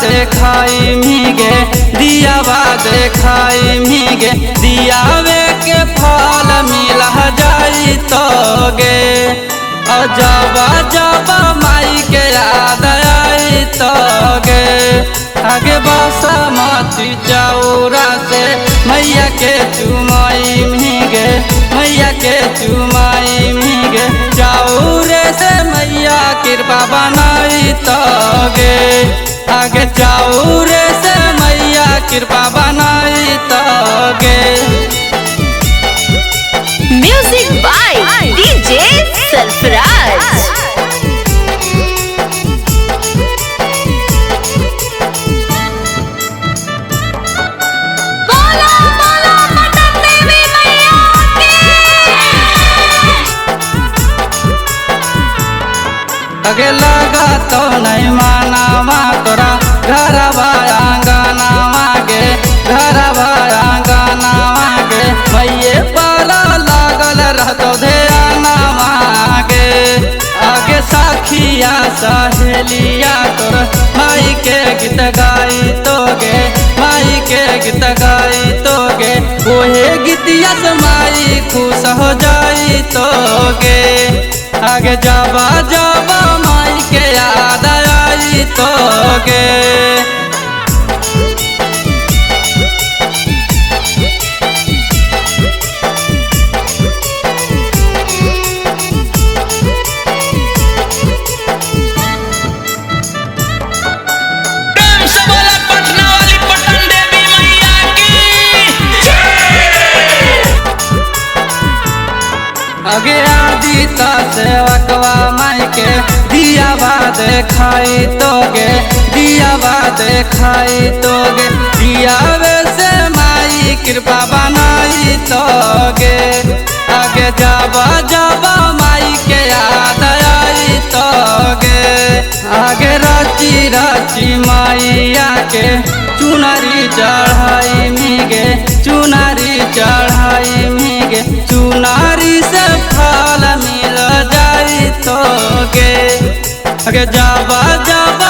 देखाई मीगे दियावा देखाई मीगे दियावे के फल मिल जाई तोगे जबा जबा माई के याद आई तोगे आगे बासमती चौरा से मैया के चुमाई मीगे मैया के चुमाई मीगे चौरे से मैया कृपा बनाई तोगे आगे चौरे से मैया कृपा बनाई तोगे। Music by DJ Sarfaraz. अगे लगा तो नहीं मानावा तोरा घर आंगनावा गे घर आंगनावा गे मैये पाला लागल रहतो ध्यानवा गे आगे साखिया सहेलिया तोर माई के गीत गाई तोगे माई के गीत गाई तोगे ओहे गीतिया से माई खुश हो जाई तोगे आगे जाबा जाबा माई के याद आई तोगे। आगे आदिता सेवकवा माई के दियावा देखाई तोगे दियावा देखाई तोगे दियावे से माई कृपा बनाई तोगे आगे जाबा जाबा माई के याद आई तोगे आगे राची राची माइया के चुनरी चढ़ाई मीगे चुनरी चढ़ाई मीगे चुनरी से फल मिल जाई तोगे आगे जाबा जाबा